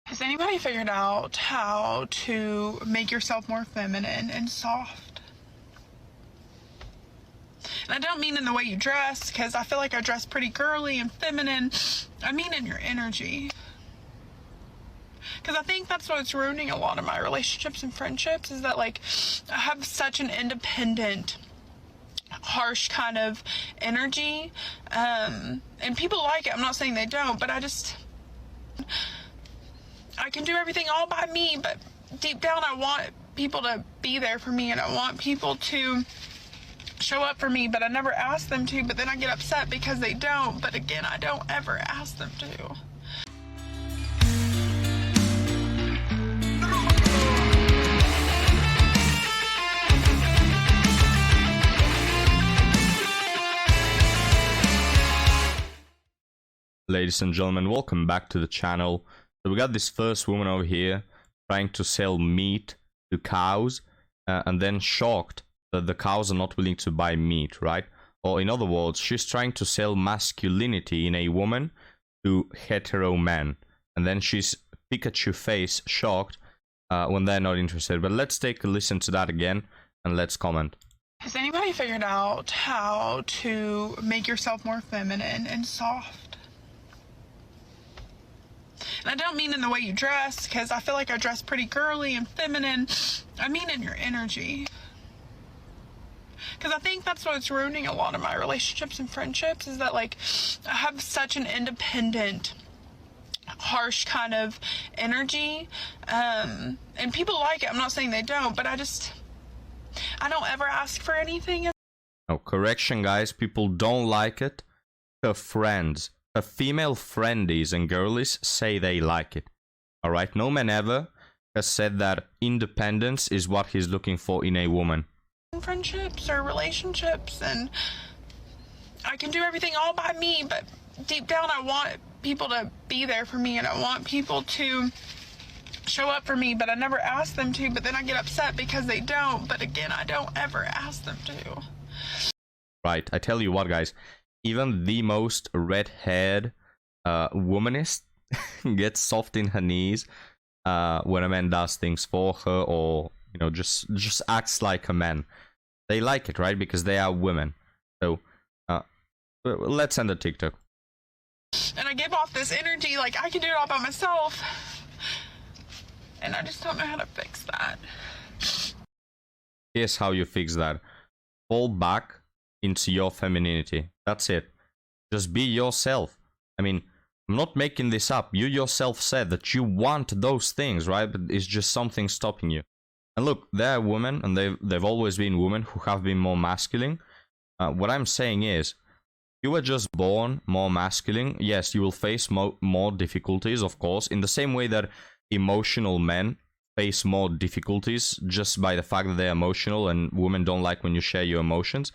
Has anybody figured out how to make yourself more feminine and soft? And I don't mean in the way you dress, because I feel like I dress pretty girly and feminine. I mean in your energy. Because I think that's what's ruining a lot of my relationships and friendships, is that, like, I have such an independent, harsh kind of energy. And people like it. I'm not saying they don't, but I can do everything all by me, but deep down I want people to be there for me, and I want people to show up for me, but I never ask them to, but then I get upset because they don't, but again, I don't ever ask them to. Ladies and gentlemen, welcome back to the channel. So we got this first woman over here trying to sell meat to cows, and then shocked that the cows are not willing to buy meat, right? Or in other words, she's trying to sell masculinity in a woman to hetero men, and then she's Pikachu face shocked when they're not interested. But let's take a listen to that again and let's comment. Has anybody figured out how to make yourself more feminine and soft? And I don't mean in the way you dress, because I feel like I dress pretty girly and feminine. I mean in your energy. Because I think that's what's ruining a lot of my relationships and friendships, is that, like, I have such an independent, harsh kind of energy. And people like it. I'm not saying they don't, but I don't ever ask for anything. Oh, correction, guys. People don't like it. Her friends, her female friendies and girlies say they like it. Alright? No man ever has said that independence is what he's looking for in a woman. Friendships or relationships, and I can do everything all by me, but deep down I want people to be there for me, and I want people to show up for me, but I never ask them to, but then I get upset because they don't, but again, I don't ever ask them to. Right, I tell you what, guys, even the most red-haired womanist gets soft in her knees when a man does things for her, or you know, just acts like a man. They like it, right? Because they are women. So let's end the TikTok. And I give off this energy like I can do it all by myself, and I just don't know how to fix that. Here's how you fix that. Fall back into your femininity. That's it. Just be yourself. I mean, I'm not making this up. You yourself said that you want those things, right? But it's just something stopping you. And look, there are women, and they've always been women who have been more masculine. What I'm saying is, you were just born more masculine. Yes, you will face more difficulties, of course, in the same way that emotional men face more difficulties just by the fact that they're emotional, and women don't like when you share your emotions.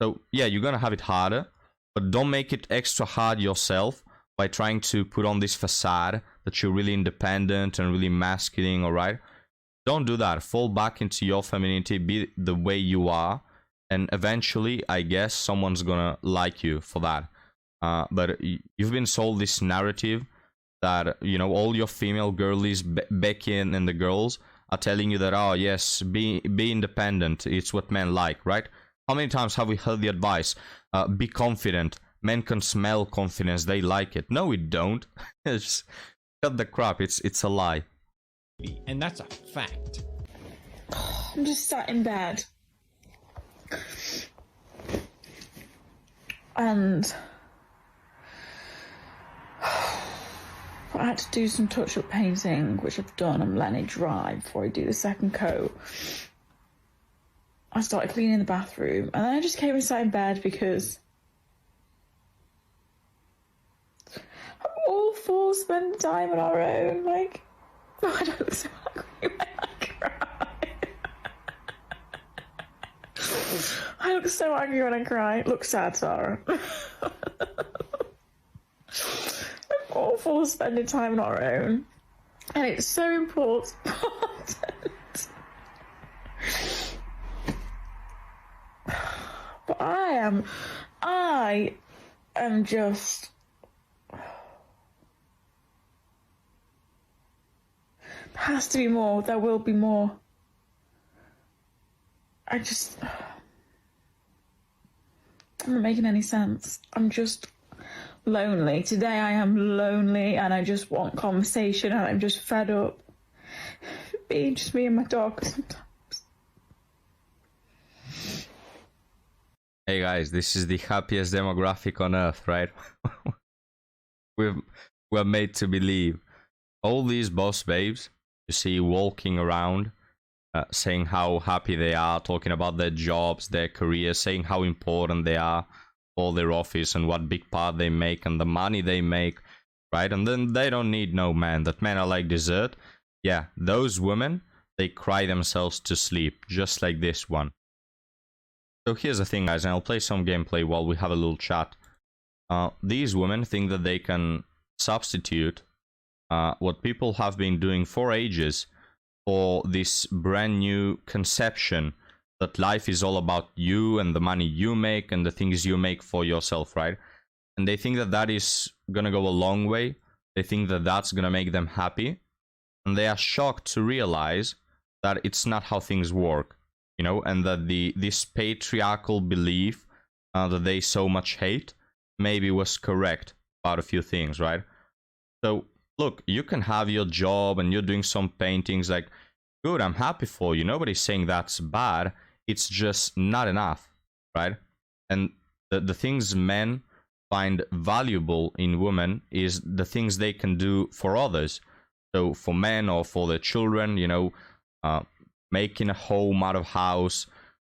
So yeah, you're gonna have it harder, but don't make it extra hard yourself by trying to put on this facade that you're really independent and really masculine, alright? Don't do that. Fall back into your femininity, be the way you are, and eventually, I guess, someone's gonna like you for that. But you've been sold this narrative that, you know, all your female girlies, Becky and the girls, are telling you that, oh yes, be independent, it's what men like, right? How many times have we heard the advice, be confident, men can smell confidence, they like it. No, we don't. Just cut the crap, it's a lie. And that's a fact. I'm just sat in bed. And I had to do some touch-up painting, which I've done. I'm letting it dry before I do the second coat. I started cleaning the bathroom, and then I just came and sat in bed because I'm all for spending time on our own. Like, I don't look so angry when I cry. I look so angry when I cry. Look sad, Sarah. I'm all for spending time on our own, and it's so important. But I am just has to be more. There will be more. I'm not making any sense. I'm just lonely. Today I am lonely and I just want conversation and I'm just fed up being just me and my dog sometimes. Hey guys, this is the happiest demographic on earth, right? We're made to believe. All these boss babes you see walking around, saying how happy they are, talking about their jobs, their careers, saying how important they are for their office and what big part they make and the money they make, right? And then they don't need no man. That men are like dessert. Yeah, those women, they cry themselves to sleep, just like this one. So here's the thing, guys, and I'll play some gameplay while we have a little chat. These women think that they can substitute what people have been doing for ages for this brand new conception that life is all about you and the money you make and the things you make for yourself, right? And they think that that is gonna go a long way. They think that that's gonna make them happy. And they are shocked to realize that it's not how things work. You know, and that this patriarchal belief that they so much hate maybe was correct about a few things, right? So look, you can have your job and you're doing some paintings, like, good, I'm happy for you. Nobody's saying that's bad. It's just not enough, right? And the things men find valuable in women is the things they can do for others. So for men or for their children, you know, making a home out of house,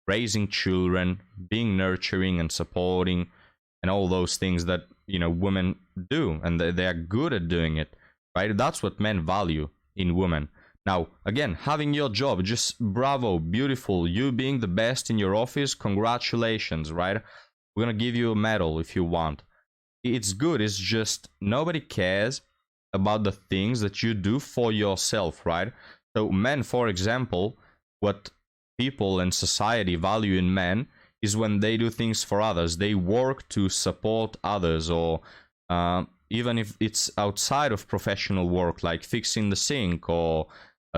raising children, being nurturing and supporting, and all those things that, you know, women do, and they are good at doing it, right? That's what men value in women. Now, again, having your job, just bravo, beautiful. You being the best in your office, congratulations, right? We're gonna give you a medal if you want. It's good, it's just nobody cares about the things that you do for yourself, right? So men, for example, what people and society value in men is when they do things for others. They work to support others, or even if it's outside of professional work, like fixing the sink or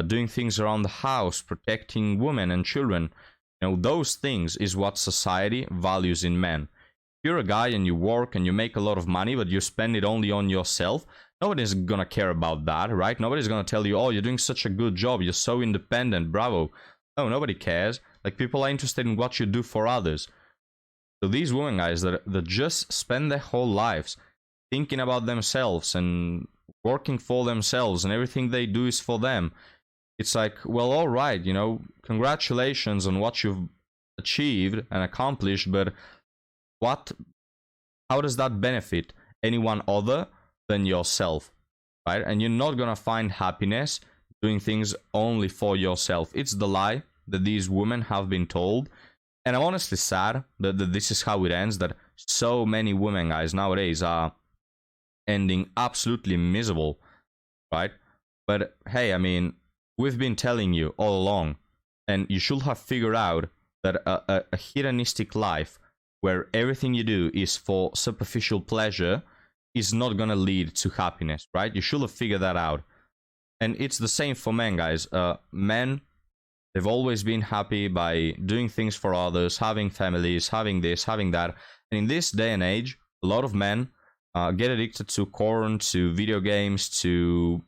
doing things around the house, protecting women and children. You know, those things is what society values in men. If you're a guy and you work and you make a lot of money, but you spend it only on yourself, nobody's gonna care about that, right? Nobody's gonna tell you, oh, you're doing such a good job, you're so independent, bravo. No, nobody cares. Like, people are interested in what you do for others. So these women, guys, that just spend their whole lives thinking about themselves and working for themselves, and everything they do is for them. It's like, well, all right, you know, congratulations on what you've achieved and accomplished, but how does that benefit anyone other than yourself, right? And you're not gonna find happiness doing things only for yourself. It's the lie that these women have been told. And I'm honestly sad that this is how it ends, that so many women, guys, nowadays are ending absolutely miserable, right? But hey, I mean, we've been telling you all along, and you should have figured out that a hedonistic life where everything you do is for superficial pleasure is not gonna lead to happiness, right? You should have figured that out. And it's the same for men, guys. Men, they've always been happy by doing things for others, having families, having this, having that. And in this day and age, a lot of men get addicted to porn, to video games, to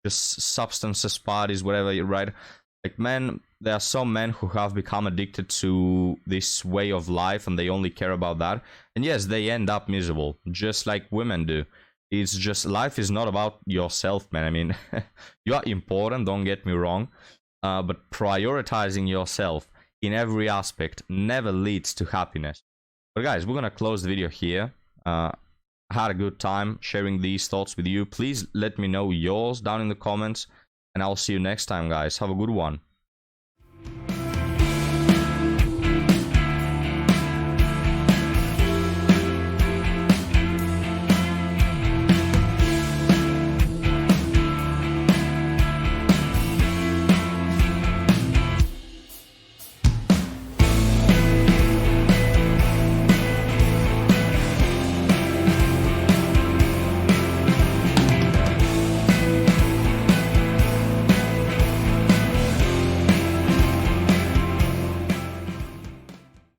just substances, parties, whatever, right? Like, men, there are some men who have become addicted to this way of life and they only care about that. And yes, they end up miserable, just like women do. It's just, life is not about yourself, man. I mean, you are important, don't get me wrong, but prioritizing yourself in every aspect never leads to happiness. But guys, we're gonna close the video here. I had a good time sharing these thoughts with you. Please let me know yours down in the comments, and I'll see you next time, guys. Have a good one.